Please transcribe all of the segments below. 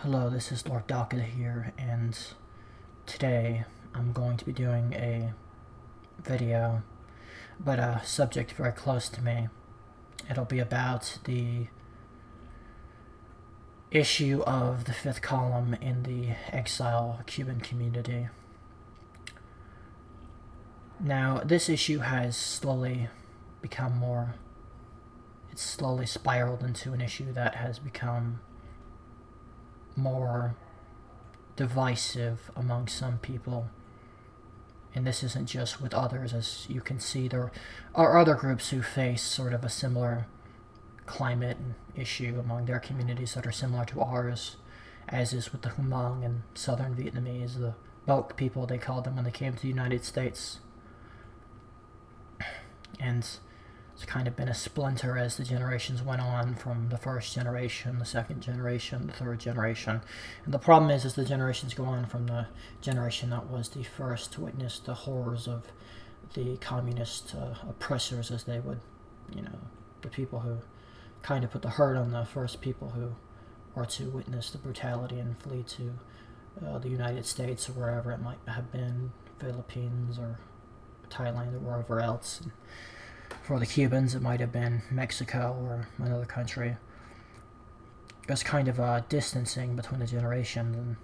Hello, this is Lord Daka here, and today I'm going to be doing a video, but a subject very close to me. It'll be about the issue of the fifth column in the exile Cuban community. Now, this issue has slowly become it's slowly spiraled into an issue that has become more divisive among some people. And this isn't just with others, as you can see. There are other groups who face sort of a similar climate issue among their communities that are similar to ours, as is with the Hmong and Southern Vietnamese, the Boog people they called them when they came to the United States. And it's kind of been a splinter as the generations went on, from the first generation, the second generation, the third generation. And the problem is the generations go on from the generation that was the first to witness the horrors of the communist oppressors, as they would, the people who kind of put the hurt on the first people who were to witness the brutality and flee to the United States or wherever it might have been, Philippines or Thailand or wherever else. And for the Cubans, it might have been Mexico or another country. There's kind of a distancing between the generations, and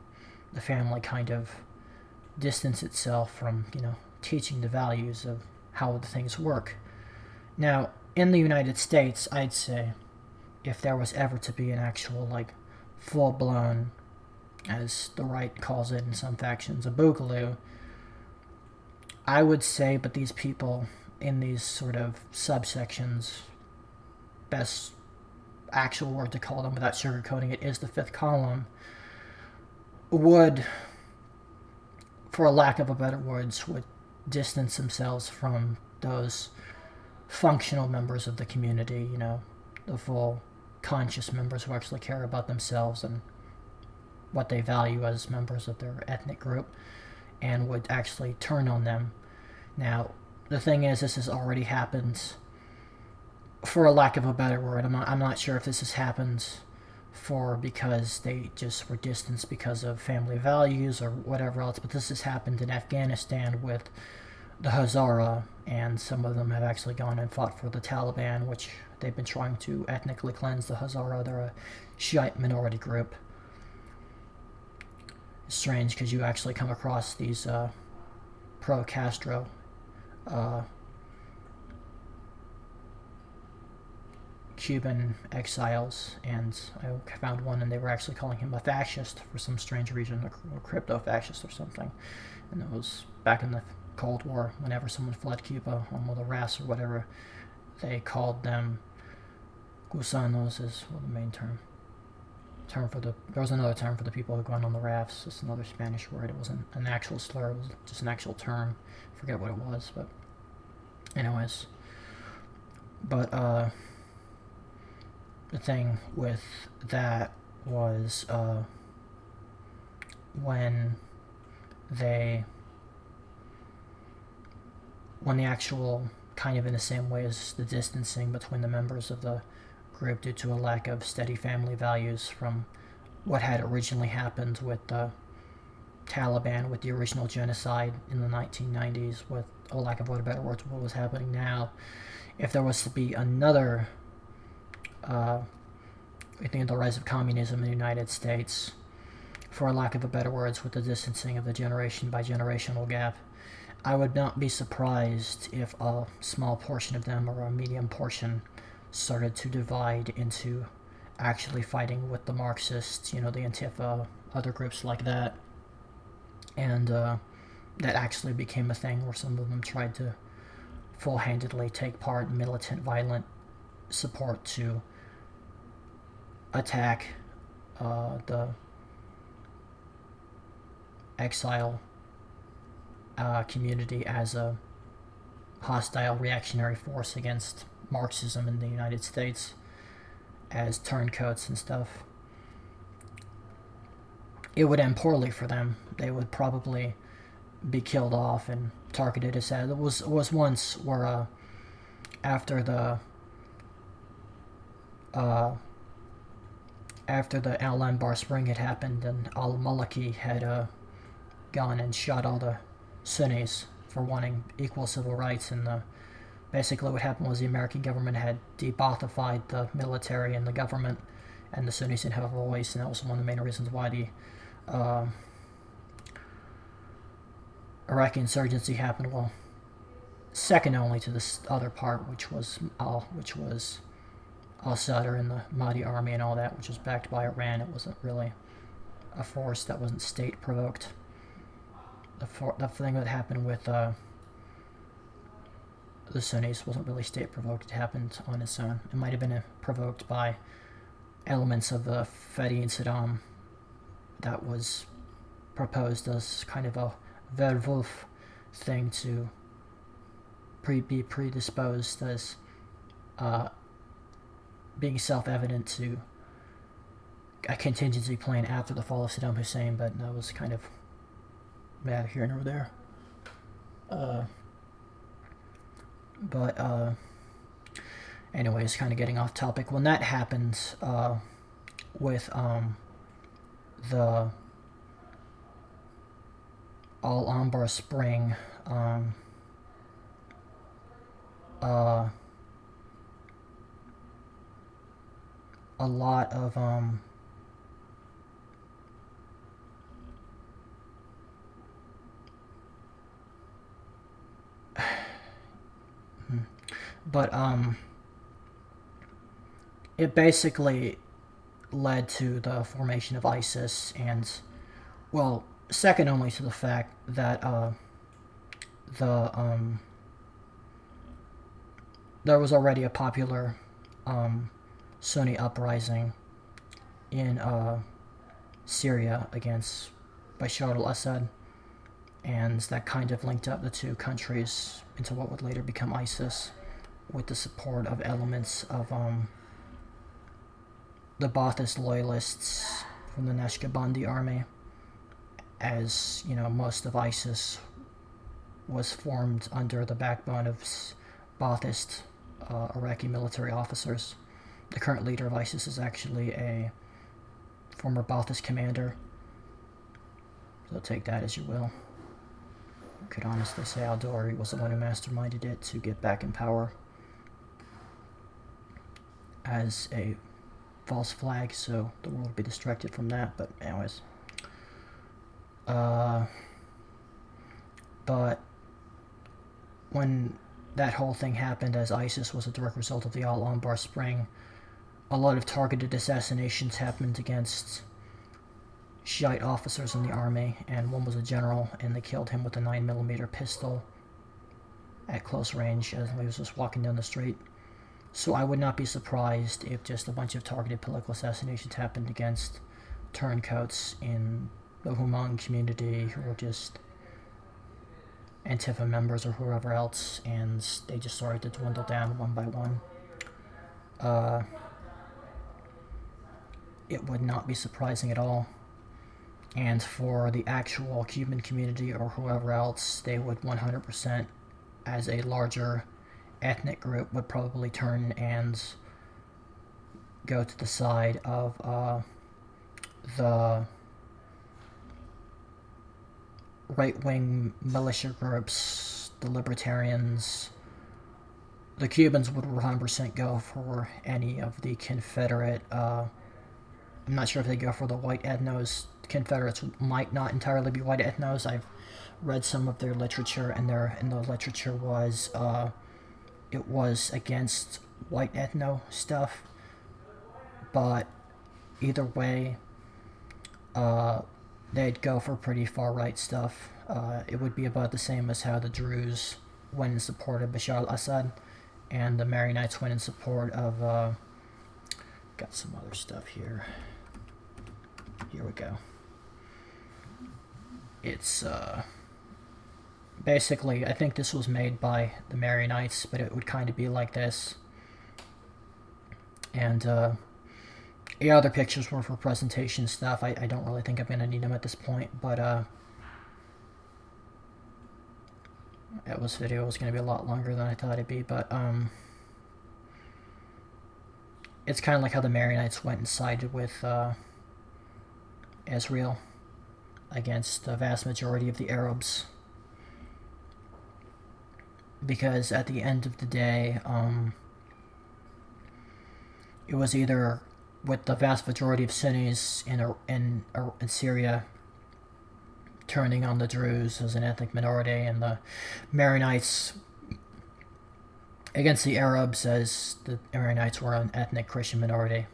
the family kind of distanced itself from, teaching the values of how the things work. Now, in the United States, I'd say, if there was ever to be an actual, full-blown, as the right calls it in some factions, a boogaloo, I would say, but these people in these sort of subsections, best actual word to call them without sugarcoating it is the fifth column, would, for a lack of a better words, would distance themselves from those functional members of the community, the full conscious members who actually care about themselves and what they value as members of their ethnic group, and would actually turn on them. Now, the thing is, this has already happened, for a lack of a better word. I'm not sure if this has happened because they just were distanced because of family values or whatever else, but this has happened in Afghanistan with the Hazara, and some of them have actually gone and fought for the Taliban, which they've been trying to ethnically cleanse the Hazara. They're a Shiite minority group. It's strange because you actually come across these pro-Castro Cuban exiles, and I found one, and they were actually calling him a fascist for some strange reason, a crypto-fascist or something. And it was back in the Cold War, whenever someone fled Cuba on one of the rafts or whatever, they called them gusanos, is the main term for the. There was another term for the people who gone on the rafts. It's another Spanish word. It wasn't an actual slur. It was just an actual term. I forget what it was, but anyways. But the thing with that was when the actual, kind of in the same way as the distancing between the members of the group due to a lack of steady family values from what had originally happened with the Taliban, with the original genocide in the 1990s, with a lack of better words, what was happening now. If there was to be another, I think, the rise of communism in the United States, for a lack of better words, with the distancing of the generation by generational gap, I would not be surprised if a small portion of them, or a medium portion, started to divide into actually fighting with the Marxists, the Antifa, other groups like that. And that actually became a thing where some of them tried to full-handedly take part in militant, violent support to attack the exile community as a hostile reactionary force against Marxism in the United States, as turncoats and stuff. It would end poorly for them. They would probably be killed off and targeted as that. It was once where after the after the Al-Anbar Spring had happened and al-Maliki had gone and shot all the Sunnis for wanting equal civil rights, and basically what happened was the American government had de-Baathified the military and the government, and the Sunnis didn't have a voice, and that was one of the main reasons why the Iraqi insurgency happened. Well, second only to this other part, which was al-Sadr and the Mahdi army and all that, which was backed by Iran. It wasn't really a force that wasn't state provoked. The thing that happened with the Sunnis wasn't really state provoked. It happened on its own. It might have been provoked by elements of the Fedi and Saddam that was proposed as kind of a Werwolf thing to be predisposed as being self-evident to a contingency plan after the fall of Saddam Hussein, but that was kind of neither here nor there. Anyways, kind of getting off topic. When that happened with the Al-Anbar Spring, a lot of it basically led to the formation of ISIS, and, well, second only to the fact that there was already a popular Sunni uprising in Syria against Bashar al-Assad, and that kind of linked up the two countries into what would later become ISIS, with the support of elements of the Ba'athist loyalists from the Naqshbandi army, as you know, most of ISIS was formed under the backbone of Ba'athist Iraqi military officers. The current leader of ISIS is actually a former Ba'athist commander, so take that as you will. You could honestly say al-Dawri was the one who masterminded it to get back in power as a false flag, so the world would be distracted from that. But anyways, but when that whole thing happened, as ISIS was a direct result of the Al-Anbar Spring, a lot of targeted assassinations happened against Shiite officers in the army, and one was a general, and they killed him with a 9mm pistol at close range as he was just walking down the street. So I would not be surprised if just a bunch of targeted political assassinations happened against turncoats in the Houman community who were just Antifa members or whoever else, and they just started to dwindle down one by one. It would not be surprising at all. And for the actual Cuban community or whoever else, they would 100%, as a larger ethnic group, would probably turn and go to the side of the right-wing militia groups, the libertarians. The Cubans would 100% go for any of the Confederate, I'm not sure if they go for the white ethnos. Confederates might not entirely be white ethnos. I've read some of their literature, and the literature was, it was against white ethno stuff. But either way, they'd go for pretty far-right stuff. It would be about the same as how the Druze went in support of Bashar al-Assad, and the Maronites went in support of, got some other stuff here. Here we go. It's, basically, I think this was made by the Maronites, but it would kind of be like this. And, yeah, other pictures were for presentation stuff. I don't really think I'm going to need them at this point, but, this video was going to be a lot longer than I thought it'd be, but, it's kind of like how the Maronites went and sided with Israel against the vast majority of the Arabs. Because at the end of the day, it was either with the vast majority of Sunnis in Syria turning on the Druze as an ethnic minority, and the Maronites against the Arabs, as the Maronites were an ethnic Christian minority.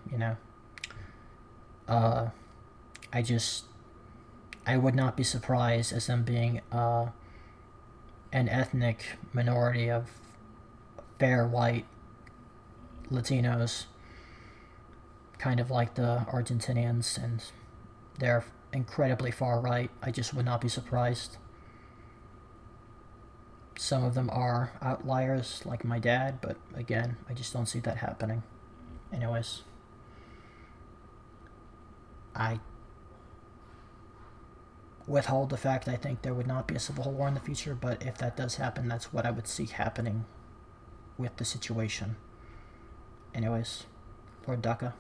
I would not be surprised as them being an ethnic minority of fair white Latinos, kind of like the Argentinians, and they're incredibly far right. I just would not be surprised. Some of them are outliers, like my dad, but again, I just don't see that happening. Anyways, I withhold the fact I think there would not be a civil war in the future, but if that does happen, that's what I would see happening with the situation. Anyways, Lord Dhaka.